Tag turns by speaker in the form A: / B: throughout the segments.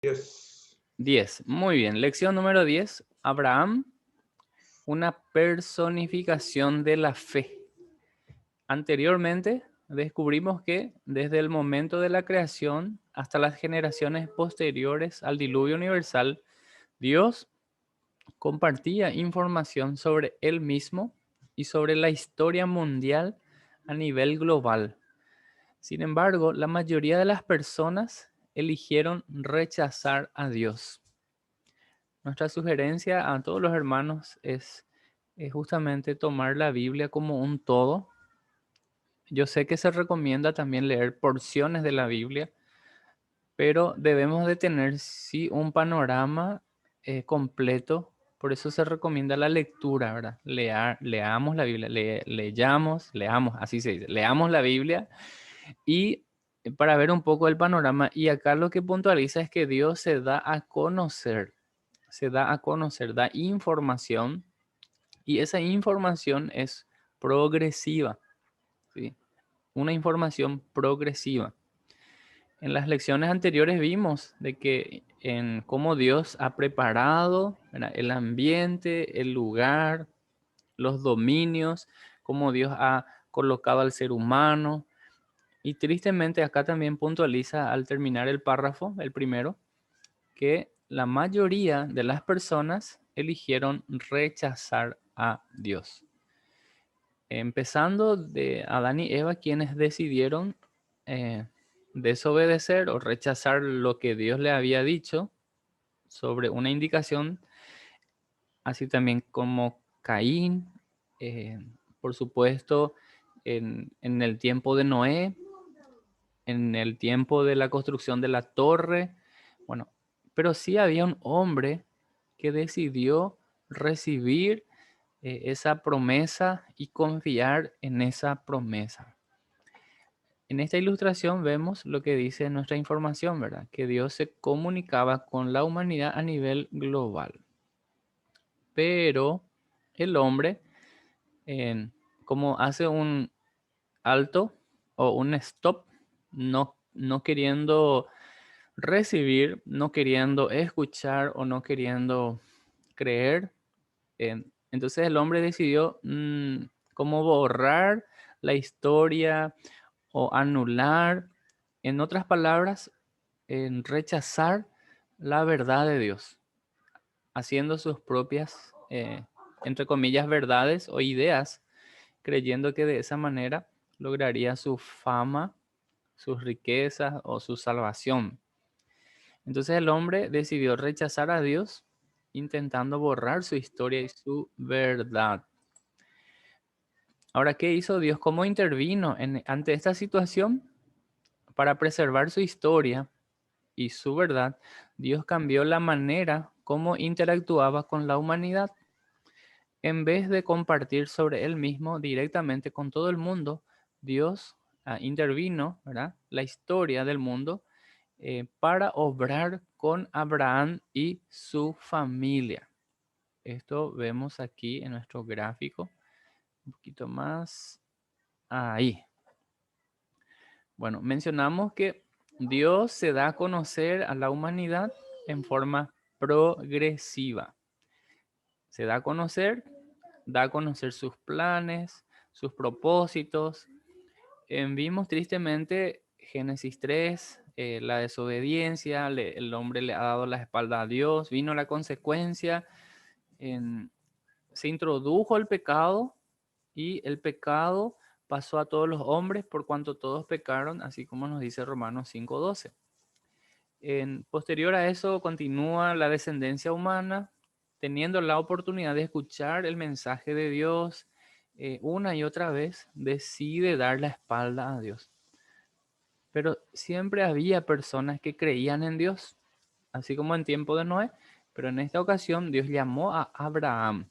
A: 10.
B: 10. Muy bien. Lección número 10. Abraham, una personificación de la fe. Anteriormente descubrimos que desde el momento de la creación hasta las generaciones posteriores al diluvio universal, Dios compartía información sobre él mismo y sobre la historia mundial a nivel global. Sin embargo, la mayoría de las personas eligieron rechazar a Dios. Nuestra sugerencia a todos los hermanos es justamente tomar la Biblia como un todo. Yo sé que se recomienda también leer porciones de la Biblia, pero debemos de tener sí un panorama completo. Por eso se recomienda la lectura, ¿verdad? Leamos la Biblia, leamos, así se dice, leamos la Biblia y para ver un poco el panorama. Y acá lo que puntualiza es que Dios se da a conocer, da información y esa información es progresiva, ¿sí? Una información progresiva. En las lecciones anteriores vimos de que en cómo Dios ha preparado, ¿verdad?, el ambiente, el lugar, los dominios, cómo Dios ha colocado al ser humano. Y tristemente acá también puntualiza al terminar el párrafo, el primero, que la mayoría de las personas eligieron rechazar a Dios. Empezando de Adán y Eva, quienes decidieron eh, desobedecer o rechazar lo que Dios le había dicho sobre una indicación, así también como Caín, eh, por supuesto, en el tiempo de Noé, en el tiempo de la construcción de la torre, bueno, pero sí había un hombre que decidió recibir esa promesa y confiar en esa promesa. En esta ilustración vemos lo que dice nuestra información, ¿verdad? Que Dios se comunicaba con la humanidad a nivel global. Pero el hombre, como hace un alto o un stop, no queriendo recibir, no queriendo escuchar o no queriendo creer, entonces el hombre decidió como borrar la historia o anular, en otras palabras, en rechazar la verdad de Dios, haciendo sus propias, entre comillas, verdades o ideas, creyendo que de esa manera lograría su fama, sus riquezas o su salvación. Entonces el hombre decidió rechazar a Dios, intentando borrar su historia y su verdad. Ahora, ¿qué hizo Dios? ¿Cómo intervino ante esta situación? Para preservar su historia y su verdad, Dios cambió la manera como interactuaba con la humanidad. En vez de compartir sobre él mismo directamente con todo el mundo, Dios intervino, ¿verdad?, la historia del mundo para obrar con Abraham y su familia. Esto vemos aquí en nuestro gráfico. Un poquito más. Ahí. Bueno, mencionamos que Dios se da a conocer a la humanidad en forma progresiva. Se da a conocer sus planes, sus propósitos. Vimos tristemente Génesis 3, la desobediencia, el hombre le ha dado la espalda a Dios, vino la consecuencia, se introdujo el pecado y el pecado pasó a todos los hombres por cuanto todos pecaron, así como nos dice Romanos 5:12. Posterior a eso continúa la descendencia humana, teniendo la oportunidad de escuchar el mensaje de Dios, una y otra vez decide dar la espalda a Dios. Pero siempre había personas que creían en Dios, así como en tiempo de Noé, pero en esta ocasión Dios llamó a Abraham,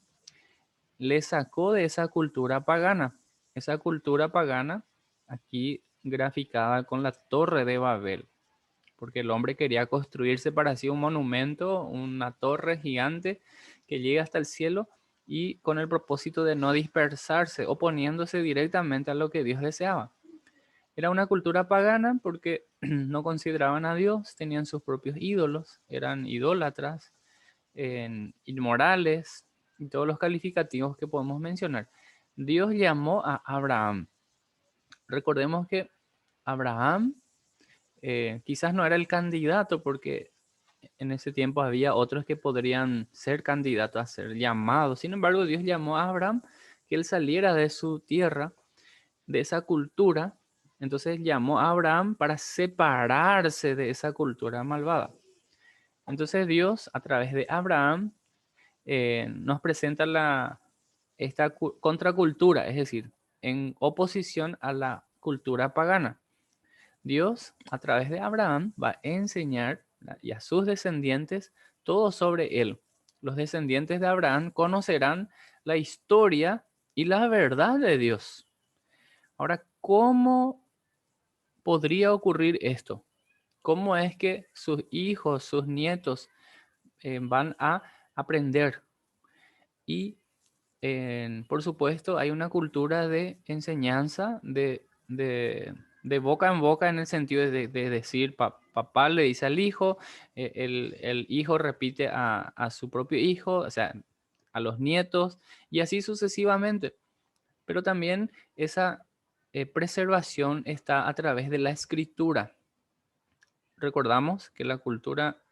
B: le sacó de esa cultura pagana. Esa cultura pagana, aquí graficada con la Torre de Babel, porque el hombre quería construirse para sí un monumento, una torre gigante que llegue hasta el cielo y con el propósito de no dispersarse, oponiéndose directamente a lo que Dios deseaba. Era una cultura pagana porque no consideraban a Dios, tenían sus propios ídolos, eran idólatras, inmorales y todos los calificativos que podemos mencionar. Dios llamó a Abraham. Recordemos que Abraham quizás no era el candidato porque en ese tiempo había otros que podrían ser candidatos a ser llamados. Sin embargo, Dios llamó a Abraham que él saliera de su tierra, de esa cultura. Entonces llamó a Abraham para separarse de esa cultura malvada. Entonces Dios, a través de Abraham, nos presenta esta contracultura, es decir, en oposición a la cultura pagana. Dios, a través de Abraham, va a enseñar y a sus descendientes todo sobre él. Los descendientes de Abraham conocerán la historia y la verdad de Dios. Ahora, ¿cómo podría ocurrir esto? ¿Cómo es que sus hijos, sus nietos van a aprender? Y por supuesto, hay una cultura de enseñanza, de boca en boca, en el sentido de decir, papá le dice al hijo, el hijo repite a su propio hijo, o sea, a los nietos, y así sucesivamente. Pero también esa preservación está a través de la escritura. Recordamos que la cultura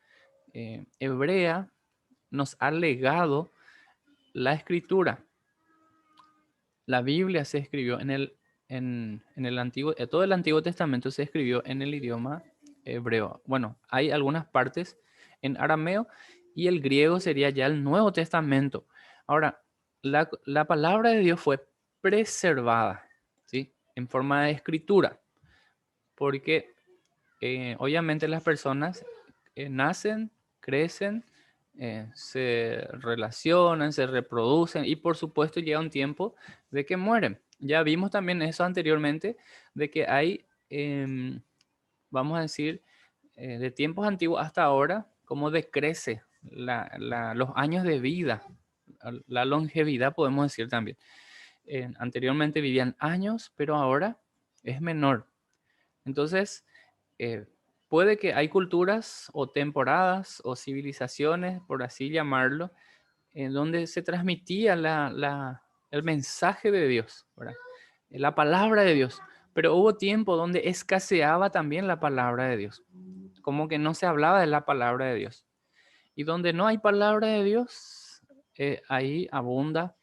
B: hebrea nos ha legado la escritura. La Biblia se escribió en el Antiguo, todo el Antiguo Testamento se escribió en el idioma hebreo. Bueno, hay algunas partes en arameo y el griego sería ya el Nuevo Testamento. Ahora, la palabra de Dios fue preservada, ¿sí? En forma de escritura, porque obviamente las personas nacen, crecen, se relacionan, se reproducen y por supuesto llega un tiempo de que mueren. Ya vimos también eso anteriormente, de que hay, vamos a decir, de tiempos antiguos hasta ahora, cómo decrece los años de vida, la longevidad podemos decir también. Anteriormente vivían años, pero ahora es menor. Entonces, eh, puede que hay culturas o temporadas o civilizaciones, por así llamarlo, en donde se transmitía el mensaje de Dios, ¿verdad? La palabra de Dios. Pero hubo tiempo donde escaseaba también la palabra de Dios, como que no se hablaba de la palabra de Dios. Y donde no hay palabra de Dios, ahí abunda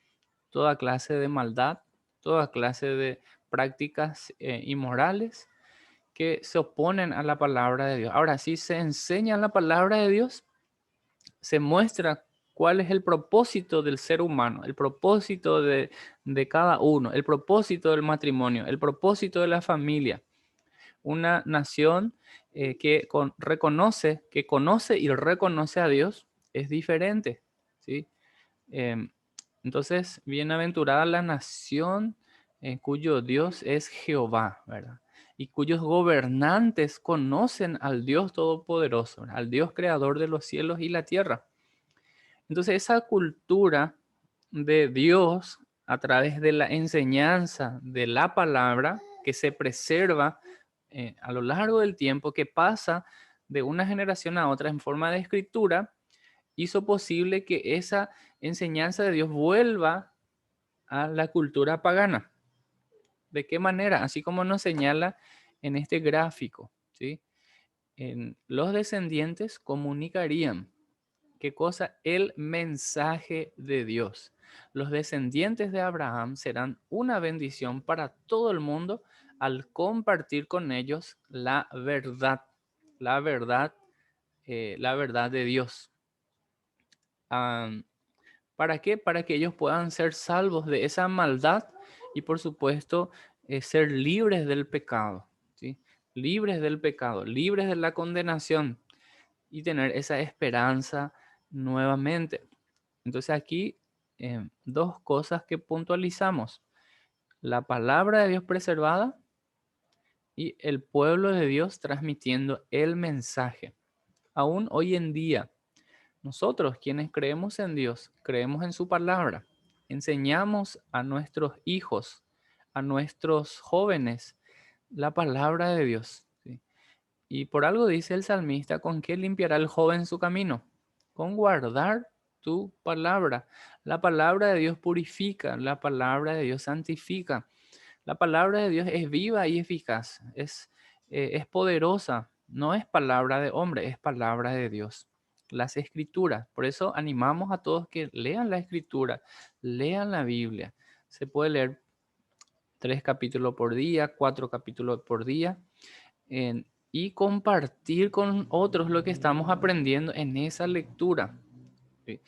B: toda clase de maldad, toda clase de prácticas inmorales que se oponen a la palabra de Dios. Ahora, si se enseña la palabra de Dios, se muestra cuál es el propósito del ser humano, el propósito de cada uno, el propósito del matrimonio, el propósito de la familia. Una nación reconoce, que conoce y reconoce a Dios es diferente, ¿sí? Em, entonces, bienaventurada la nación cuyo Dios es Jehová, ¿verdad? Y cuyos gobernantes conocen al Dios Todopoderoso, ¿verdad? Al Dios Creador de los cielos y la tierra. Entonces, esa cultura de Dios a través de la enseñanza de la palabra que se preserva a lo largo del tiempo, que pasa de una generación a otra en forma de escritura, hizo posible que esa enseñanza de Dios vuelva a la cultura pagana. ¿De qué manera? Así como nos señala en este gráfico, ¿sí? Los descendientes comunicarían, ¿qué cosa? El mensaje de Dios. Los descendientes de Abraham serán una bendición para todo el mundo al compartir con ellos la verdad, la verdad de Dios. ¿Para qué? Para que ellos puedan ser salvos de esa maldad y por supuesto ser libres del pecado, ¿sí? Libres del pecado, libres de la condenación y tener esa esperanza nuevamente. Entonces aquí dos cosas que puntualizamos. La palabra de Dios preservada y el pueblo de Dios transmitiendo el mensaje. Aún hoy en día, nosotros quienes creemos en Dios, creemos en su palabra, enseñamos a nuestros hijos, a nuestros jóvenes, la palabra de Dios, ¿sí? Y por algo dice el salmista, ¿con qué limpiará el joven su camino? Con guardar tu palabra. La palabra de Dios purifica, la palabra de Dios santifica. La palabra de Dios es viva y eficaz, es poderosa. No es palabra de hombre, es palabra de Dios. Las escrituras. Por eso animamos a todos que lean la escritura, lean la Biblia. Se puede leer 3 capítulos por día, 4 capítulos por día, y compartir con otros lo que estamos aprendiendo en esa lectura. ¿Sí?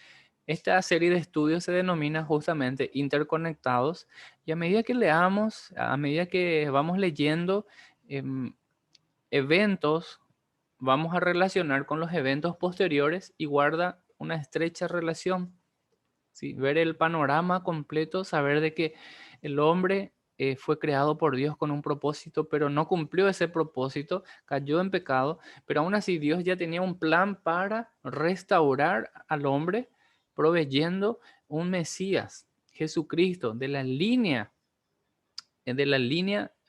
B: Esta serie de estudios se denomina justamente interconectados, y a medida que leamos, a medida que vamos leyendo eventos, vamos a relacionar con los eventos posteriores y guarda una estrecha relación. ¿Sí? Ver el panorama completo, saber de que el hombre fue creado por Dios con un propósito, pero no cumplió ese propósito, cayó en pecado, pero aún así Dios ya tenía un plan para restaurar al hombre, proveyendo un Mesías, Jesucristo, de la línea,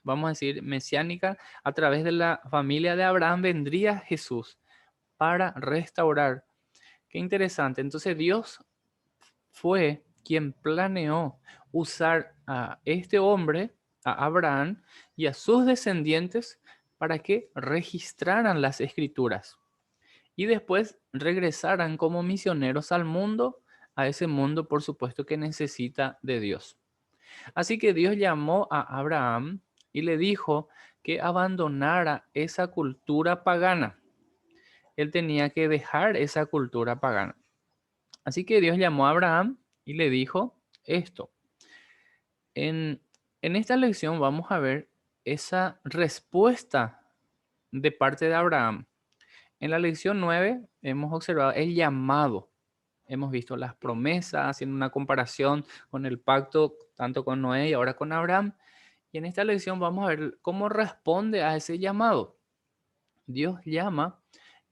B: vamos a decir, mesiánica. A través de la familia de Abraham vendría Jesús para restaurar. Qué interesante. Entonces Dios fue quien planeó usar a este hombre, a Abraham, y a sus descendientes para que registraran las escrituras y después regresaran como misioneros al mundo, a ese mundo, por supuesto, que necesita de Dios. Así que Dios llamó a Abraham y le dijo que abandonara esa cultura pagana. Él tenía que dejar esa cultura pagana. Así que Dios llamó a Abraham y le dijo esto. En, en esta lección vamos a ver esa respuesta de parte de Abraham. En la lección 9 hemos observado el llamado. Hemos visto las promesas, haciendo una comparación con el pacto, tanto con Noé y ahora con Abraham. Y en esta lección vamos a ver cómo responde a ese llamado. Dios llama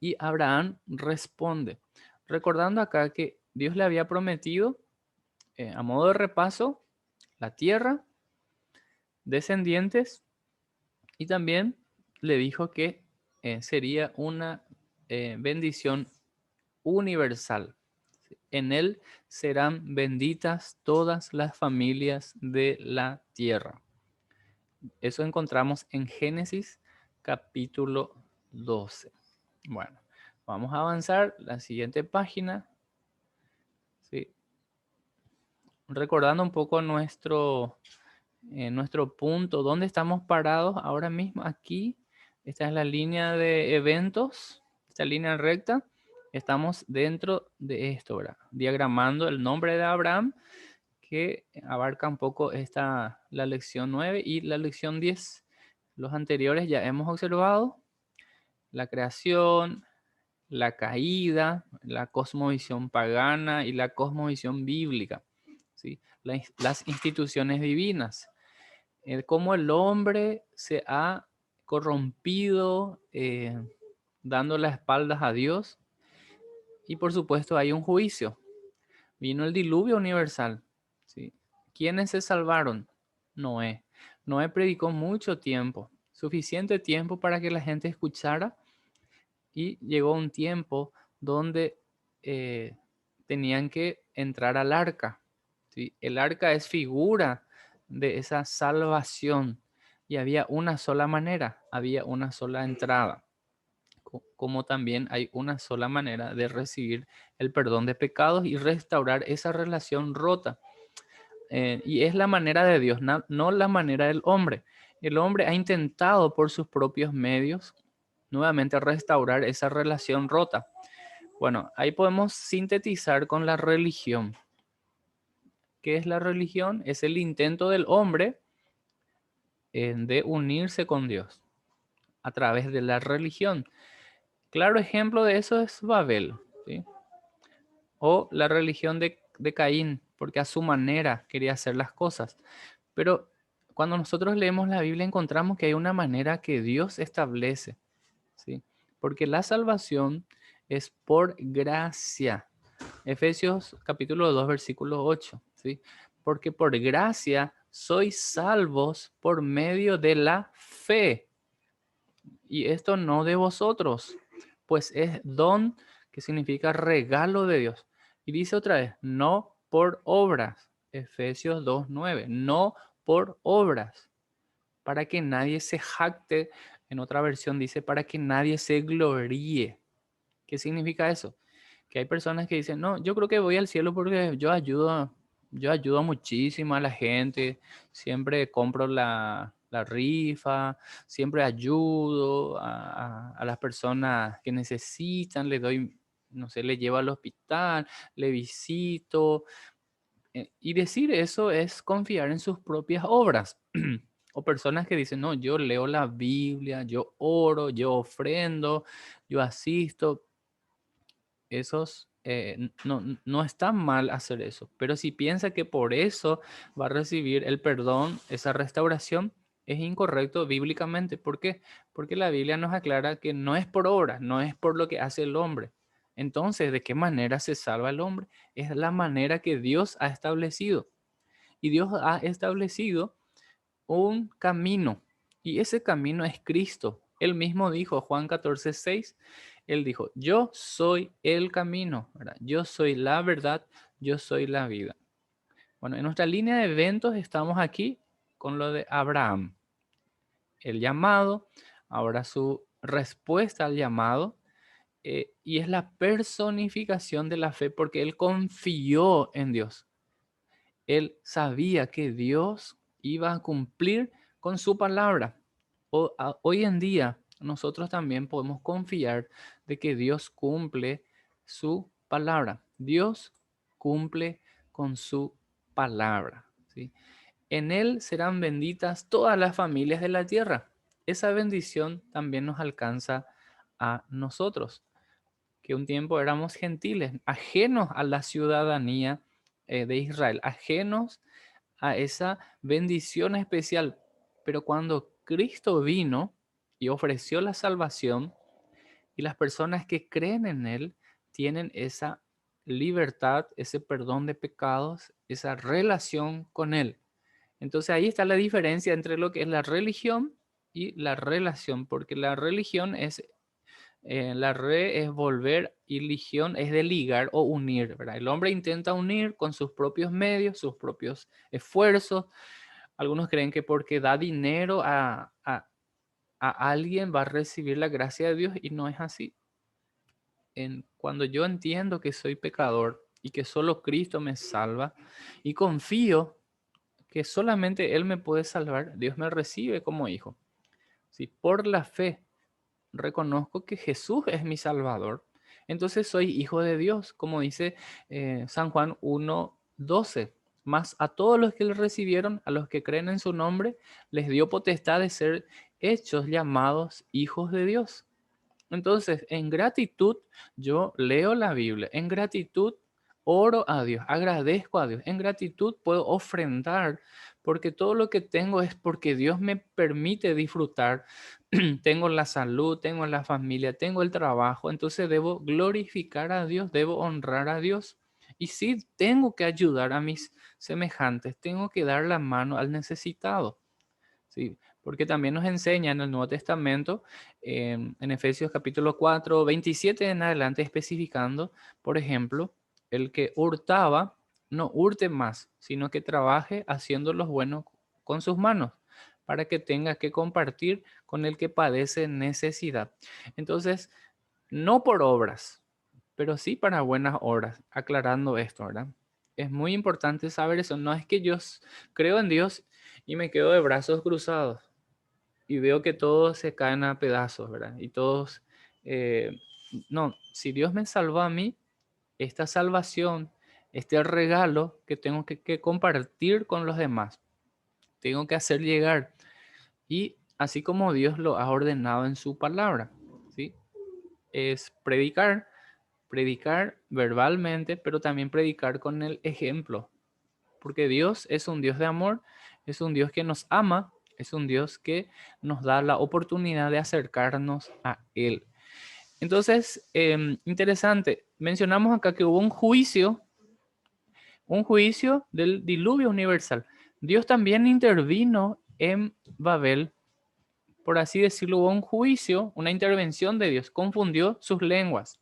B: y Abraham responde. Recordando acá que Dios le había prometido, a modo de repaso, la tierra, descendientes, y también le dijo que sería una bendición universal. En él serán benditas todas las familias de la tierra. Eso encontramos en Génesis capítulo 12. Bueno, vamos a avanzar. La siguiente página. ¿Sí? Recordando un poco nuestro punto, dónde estamos parados ahora mismo. Aquí, esta es la línea de eventos, esta línea recta. Estamos dentro de esto, ¿verdad? Diagramando el nombre de Abraham, que abarca un poco la lección 9 y la lección 10. Los anteriores ya hemos observado la creación, la caída, la cosmovisión pagana y la cosmovisión bíblica, ¿sí? Las instituciones divinas, cómo el hombre se ha corrompido, dando las espaldas a Dios, y por supuesto hay un juicio. Vino el diluvio universal, ¿sí? ¿Quiénes se salvaron? Noé. Noé predicó mucho tiempo, suficiente tiempo para que la gente escuchara, y llegó un tiempo donde eh, tenían que entrar al arca, ¿sí? El arca es figura de esa salvación y había una sola manera, había una sola entrada, como también hay una sola manera de recibir el perdón de pecados y restaurar esa relación rota. Y es la manera de Dios, no la manera del hombre. El hombre ha intentado por sus propios medios nuevamente restaurar esa relación rota. Bueno, ahí podemos sintetizar con la religión. ¿Qué es la religión? Es el intento del hombre de unirse con Dios a través de la religión. Claro ejemplo de eso es Babel, ¿sí? O la religión de Caín, porque a su manera quería hacer las cosas. Pero cuando nosotros leemos la Biblia encontramos que hay una manera que Dios establece, ¿sí? Porque la salvación es por gracia. Efesios capítulo 2, versículo 8, ¿sí? Porque por gracia sois salvos por medio de la fe. Y esto no de vosotros, pues es don, que significa regalo de Dios. Y dice otra vez, no por obras. Efesios 2:9, no por obras, para que nadie se jacte. En otra versión dice, para que nadie se gloríe. ¿Qué significa eso? Que hay personas que dicen, no, yo creo que voy al cielo porque yo ayudo muchísimo a la gente, siempre compro la rifa, siempre ayudo a las personas que necesitan, le doy, no sé, le llevo al hospital, le visito. Y decir eso es confiar en sus propias obras. O personas que dicen, no, yo leo la Biblia, yo oro, yo ofrendo, yo asisto. Esos, no está mal hacer eso, pero si piensa que por eso va a recibir el perdón, esa restauración, es incorrecto bíblicamente. ¿Por qué? Porque la Biblia nos aclara que no es por obra, no es por lo que hace el hombre. Entonces, ¿de qué manera se salva el hombre? Es la manera que Dios ha establecido. Y Dios ha establecido un camino, y ese camino es Cristo. Él mismo dijo, Juan 14:6, él dijo, yo soy el camino, ¿verdad? Yo soy la verdad, yo soy la vida. Bueno, en nuestra línea de eventos estamos aquí con lo de Abraham, el llamado, ahora su respuesta al llamado, y es la personificación de la fe porque él confió en Dios. Él sabía que Dios iba a cumplir con su palabra. Hoy en día nosotros también podemos confiar de que Dios cumple su palabra. Dios cumple con su palabra, ¿sí? En Él serán benditas todas las familias de la tierra. Esa bendición también nos alcanza a nosotros, que un tiempo éramos gentiles, ajenos a la ciudadanía de Israel, ajenos a esa bendición especial. Pero cuando Cristo vino y ofreció la salvación, y las personas que creen en Él tienen esa libertad, ese perdón de pecados, esa relación con Él. Entonces ahí está la diferencia entre lo que es la religión y la relación, porque la religión es la re es volver y ligión es de ligar o unir, ¿verdad? El hombre intenta unir con sus propios medios, sus propios esfuerzos. Algunos creen que porque da dinero a alguien va a recibir la gracia de Dios, y no es así. Cuando yo entiendo que soy pecador y que solo Cristo me salva y confío que solamente Él me puede salvar, Dios me recibe como hijo. Si por la fe reconozco que Jesús es mi Salvador, entonces soy hijo de Dios, como dice San Juan 1:12. Mas a todos los que le recibieron, a los que creen en su nombre, les dio potestad de ser hechos llamados hijos de Dios. Entonces, en gratitud, yo leo la Biblia, en gratitud oro a Dios, agradezco a Dios, en gratitud puedo ofrendar, porque todo lo que tengo es porque Dios me permite disfrutar. Tengo la salud, tengo la familia, tengo el trabajo, entonces debo glorificar a Dios, debo honrar a Dios. Y sí, tengo que ayudar a mis semejantes, tengo que dar la mano al necesitado. Sí, porque también nos enseña en el Nuevo Testamento, en Efesios capítulo 4, 27 en adelante, especificando, por ejemplo, el que hurtaba, no hurte más, sino que trabaje haciendo lo bueno con sus manos, para que tenga que compartir con el que padece necesidad. Entonces, no por obras, pero sí para buenas obras, aclarando esto, ¿verdad? Es muy importante saber eso. No es que yo creo en Dios y me quedo de brazos cruzados y veo que todos se caen a pedazos, ¿verdad? Y todos, eh, no, si Dios me salvó a mí, esta salvación, este regalo que tengo que compartir con los demás, tengo que hacer llegar. Y así como Dios lo ha ordenado en su palabra, ¿sí? Es predicar verbalmente, pero también predicar con el ejemplo, porque Dios es un Dios de amor, es un Dios que nos ama, es un Dios que nos da la oportunidad de acercarnos a Él. Entonces, interesante, mencionamos acá que hubo un juicio del diluvio universal. Dios también intervino en Babel por así decirlo, hubo un juicio, una intervención de Dios, confundió sus lenguas.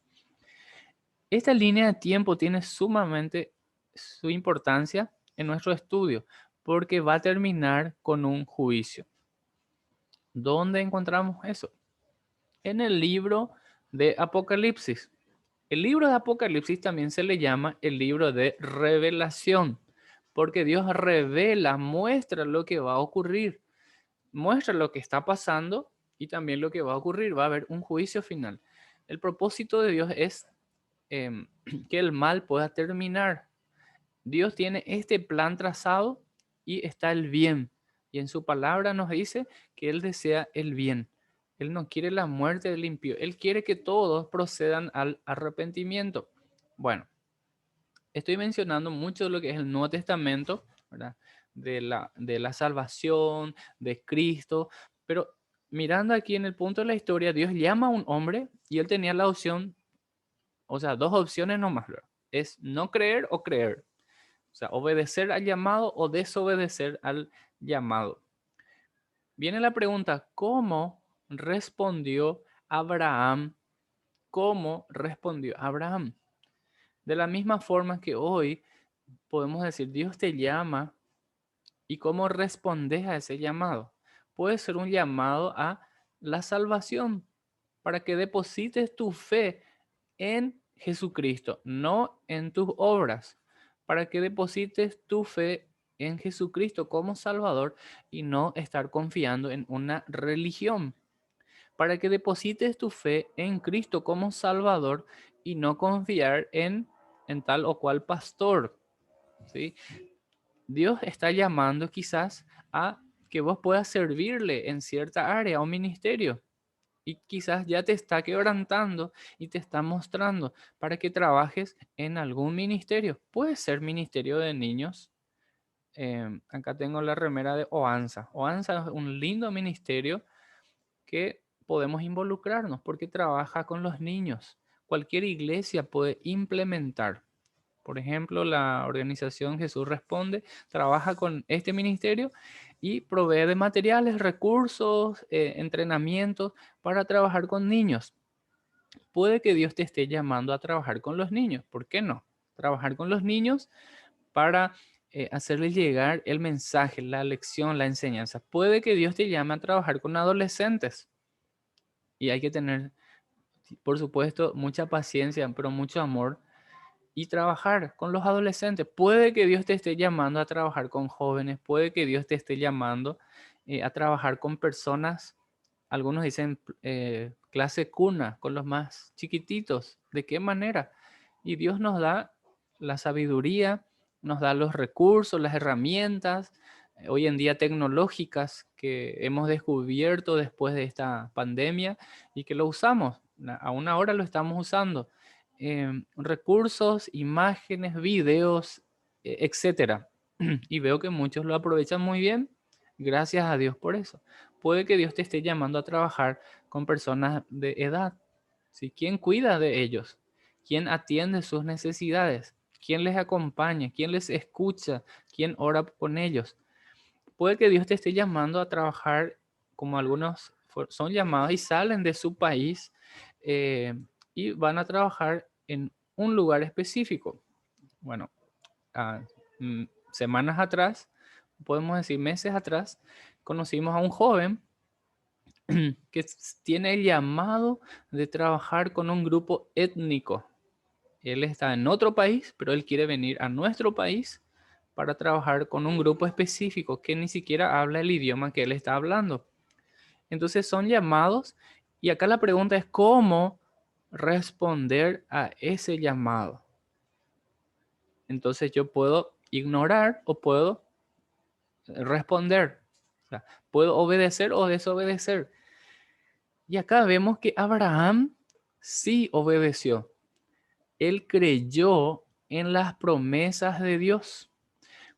B: Esta línea de tiempo tiene sumamente su importancia en nuestro estudio, porque va a terminar con un juicio. ¿Dónde encontramos eso? En el libro de Apocalipsis. El libro de Apocalipsis también se le llama el libro de revelación, porque Dios revela, muestra lo que va a ocurrir, muestra lo que está pasando y también lo que va a ocurrir. Va a haber un juicio final. El propósito de Dios es que el mal pueda terminar. Dios tiene este plan trazado y está el bien. Y en su palabra nos dice que Él desea el bien. Él no quiere la muerte del impío. Él quiere que todos procedan al arrepentimiento. Bueno, estoy mencionando mucho de lo que es el Nuevo Testamento, ¿verdad? De la salvación, de Cristo. Pero mirando aquí en el punto de la historia, Dios llama a un hombre y él tenía la opción, o sea, dos opciones nomás, ¿verdad? Es no creer o creer. O sea, obedecer al llamado o desobedecer al llamado. Viene la pregunta, ¿cómo respondió Abraham? ¿Cómo respondió Abraham? De la misma forma que hoy podemos decir, Dios te llama y cómo respondes a ese llamado. Puede ser un llamado a la salvación para que deposites tu fe en Jesucristo, no en tus obras, para que deposites tu fe en Jesucristo como Salvador y no estar confiando en una religión, para que deposites tu fe en Cristo como Salvador y no confiar en tal o cual pastor, ¿sí? Dios está llamando quizás a que vos puedas servirle en cierta área o ministerio y quizás ya te está quebrantando y te está mostrando para que trabajes en algún ministerio. Puede ser ministerio de niños. Acá tengo la remera de Oanza. Oanza es un lindo ministerio que podemos involucrarnos porque trabaja con los niños. Cualquier iglesia puede implementar. Por ejemplo, la organización Jesús Responde trabaja con este ministerio y provee de materiales, recursos, entrenamientos para trabajar con niños. Puede que Dios te esté llamando a trabajar con los niños. ¿Por qué no? Trabajar con los niños para hacerles llegar el mensaje, la lección, la enseñanza. Puede que Dios te llame a trabajar con adolescentes y hay que tener, por supuesto, mucha paciencia, pero mucho amor y trabajar con los adolescentes. Puede que Dios te esté llamando a trabajar con jóvenes, puede que Dios te esté llamando a trabajar con personas, algunos dicen clase cuna, con los más chiquititos. ¿De qué manera? Y Dios nos da la sabiduría, nos da los recursos, las herramientas, hoy en día tecnológicas que hemos descubierto después de esta pandemia y que lo usamos, aún ahora lo estamos usando recursos, imágenes, videos, etcétera. Y veo que muchos lo aprovechan muy bien. Gracias a Dios por eso. Puede que Dios te esté llamando a trabajar con personas de edad. ¿Sí? ¿Quién cuida de ellos? ¿Quién atiende sus necesidades? ¿Quién les acompaña? ¿Quién les escucha? ¿Quién ora con ellos? Puede que Dios te esté llamando a trabajar como algunos son llamados y salen de su país eh, y van a trabajar en un lugar específico. Bueno, ah, semanas atrás, podemos decir meses atrás, conocimos a un joven que tiene el llamado de trabajar con un grupo étnico. Él está en otro país, pero él quiere venir a nuestro país para trabajar con un grupo específico que ni siquiera habla el idioma que él está hablando. Entonces son llamados y acá la pregunta es cómo responder a ese llamado. Entonces yo puedo ignorar o puedo responder. O sea, puedo obedecer o desobedecer. Y acá vemos que Abraham sí obedeció. Él creyó en las promesas de Dios.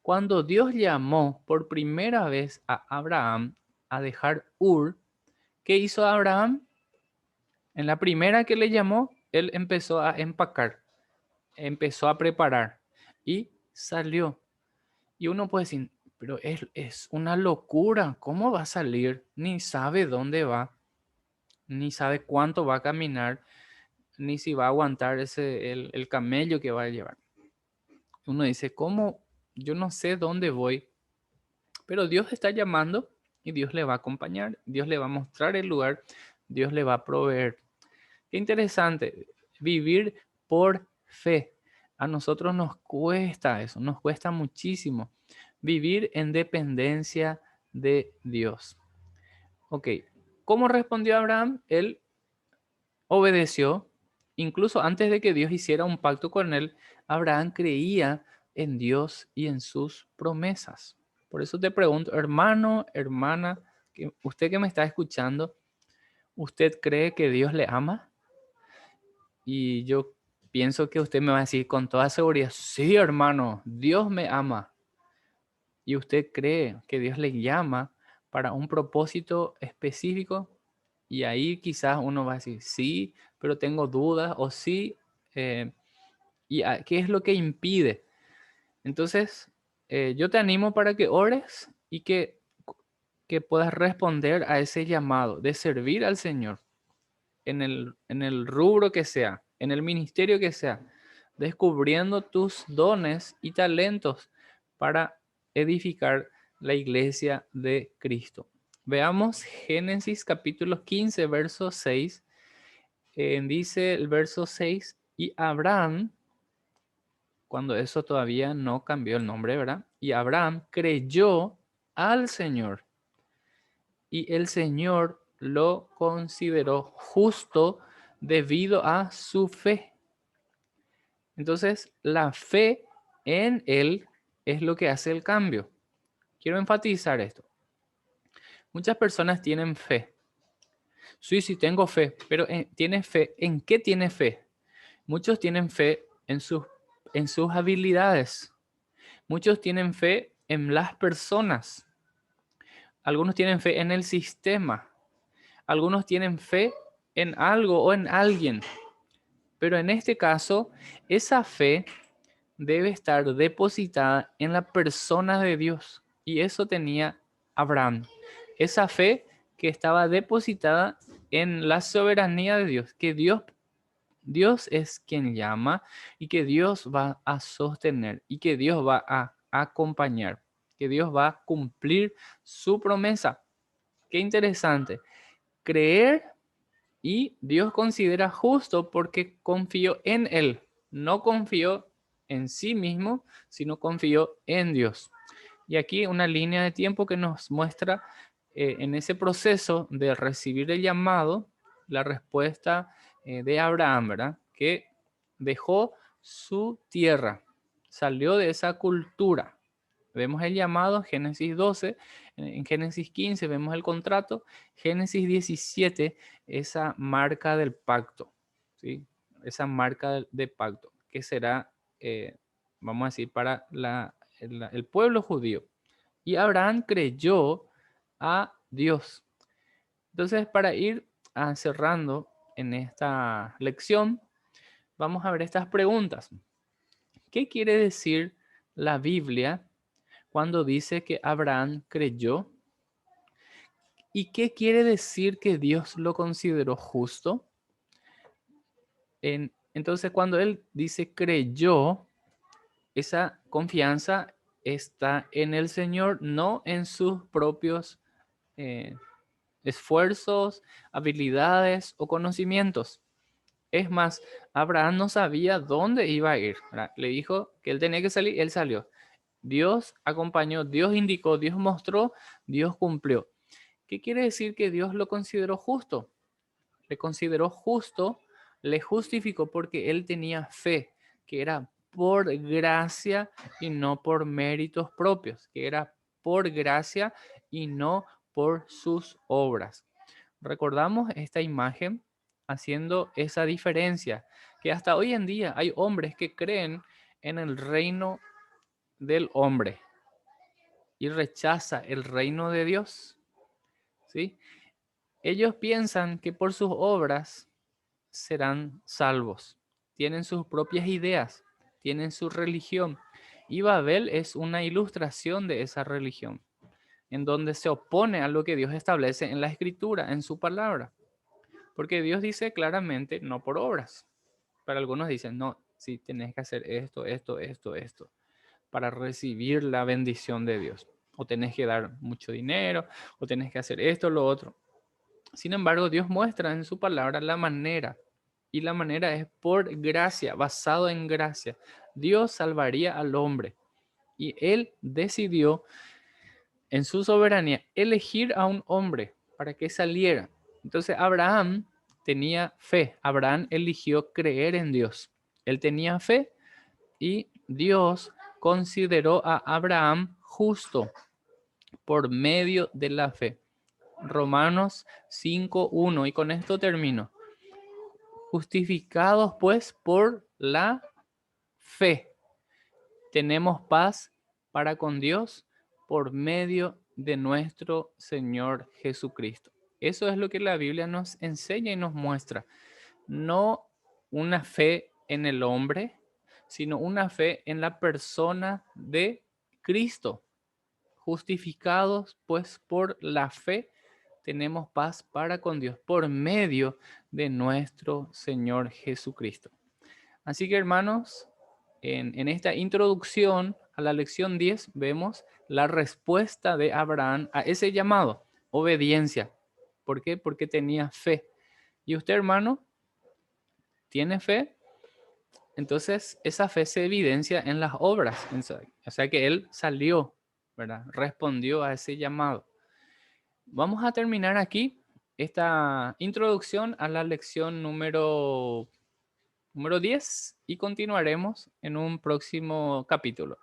B: Cuando Dios llamó por primera vez a Abraham a dejar Ur, ¿qué hizo Abraham? En la primera que le llamó, él empezó a empacar, empezó a preparar y salió. Y uno puede decir, pero es una locura. ¿Cómo va a salir? Ni sabe dónde va, ni sabe cuánto va a caminar, ni si va a aguantar el camello que va a llevar. Uno dice, ¿cómo? Yo no sé dónde voy, pero Dios está llamando y Dios le va a acompañar, Dios le va a mostrar el lugar, Dios le va a proveer. Qué interesante, vivir por fe. A nosotros nos cuesta eso, nos cuesta muchísimo vivir en dependencia de Dios. Ok, ¿cómo respondió Abraham? Él obedeció, incluso antes de que Dios hiciera un pacto con él. Abraham creía en Dios y en sus promesas. Por eso te pregunto, hermano, hermana, usted que me está escuchando, ¿usted cree que Dios le ama? Y yo pienso que usted me va a decir con toda seguridad, sí, hermano, Dios me ama. ¿Y usted cree que Dios le llama para un propósito específico? Y ahí quizás uno va a decir, sí, pero tengo dudas, o sí, eh, ¿qué es lo que impide? Entonces, yo te animo para que ores y que puedas responder a ese llamado de servir al Señor en el rubro que sea, en el ministerio que sea, descubriendo tus dones y talentos para edificar la iglesia de Cristo. Veamos Génesis capítulo 15, verso 6. Dice el verso 6, y Abraham, cuando eso todavía no cambió el nombre, ¿verdad? Y Abraham creyó al Señor y el Señor lo consideró justo debido a su fe. Entonces, la fe en Él es lo que hace el cambio. Quiero enfatizar esto. Muchas personas tienen fe. Sí, sí, tengo fe, pero ¿tienes fe? ¿En qué tienes fe? Muchos tienen fe en sus habilidades. Muchos tienen fe en las personas. Algunos tienen fe en el sistema. Algunos tienen fe en algo o en alguien. Pero en este caso, esa fe debe estar depositada en la persona de Dios. Y eso tenía Abraham. Esa fe que estaba depositada en la soberanía de Dios, que Dios es quien llama y que Dios va a sostener y que Dios va a acompañar, que Dios va a cumplir su promesa. Qué interesante. Creer y Dios considera justo porque confió en Él. No confió en sí mismo, sino confió en Dios. Y aquí una línea de tiempo que nos muestra en ese proceso de recibir el llamado, la respuesta de Abraham, ¿verdad? Que dejó su tierra, salió de esa cultura. Vemos el llamado, Génesis 12, en Génesis 15 vemos el contrato, Génesis 17, esa marca del pacto, ¿sí? Esa marca de pacto, que será, vamos a decir, para el pueblo judío. Y Abraham creyó a Dios. Entonces, para ir cerrando en esta lección, vamos a ver estas preguntas. ¿Qué quiere decir la Biblia cuando dice que Abraham creyó? ¿Y qué quiere decir que Dios lo consideró justo? Entonces, cuando él dice creyó, esa confianza está en el Señor, no en sus propios eh, esfuerzos, habilidades o conocimientos. Es más, Abraham no sabía dónde iba a ir, ¿verdad? Le dijo que él tenía que salir, él salió. Dios acompañó, Dios indicó, Dios mostró, Dios cumplió. ¿Qué quiere decir que Dios lo consideró justo? Le consideró justo, le justificó porque él tenía fe, que era por gracia y no por méritos propios, que era por gracia y no por sus obras. Recordamos esta imagen haciendo esa diferencia, que hasta hoy en día hay hombres que creen en el reino del hombre y rechaza el reino de Dios, ¿sí? Ellos piensan que por sus obras serán salvos. Tienen sus propias ideas, tienen su religión Y Babel es una ilustración de esa religión, en donde se opone a lo que Dios establece en la Escritura, en su palabra. Porque Dios dice claramente, no por obras. Para algunos dicen, no, sí, tenés que hacer esto, esto, esto, esto, para recibir la bendición de Dios. O tenés que dar mucho dinero, o tenés que hacer esto, lo otro. Sin embargo, Dios muestra en su palabra la manera. Y la manera es por gracia, basado en gracia. Dios salvaría al hombre. Y Él decidió, en su soberanía, elegir a un hombre para que saliera. Entonces, Abraham tenía fe. Abraham eligió creer en Dios. Él tenía fe y Dios consideró a Abraham justo por medio de la fe. Romanos 5:1, y con esto termino. Justificados pues por la fe, tenemos paz para con Dios por medio de nuestro Señor Jesucristo. Eso es lo que la Biblia nos enseña y nos muestra. No una fe en el hombre, sino una fe en la persona de Cristo. Justificados pues por la fe, tenemos paz para con Dios por medio de nuestro Señor Jesucristo. Así que hermanos, en esta introducción a la lección 10 vemos la respuesta de Abraham a ese llamado, obediencia. ¿Por qué? Porque tenía fe. ¿Y usted, hermano, tiene fe? Entonces esa fe se evidencia en las obras. O sea que él salió, ¿verdad? Respondió a ese llamado. Vamos a terminar aquí esta introducción a la lección número 10 y continuaremos en un próximo capítulo.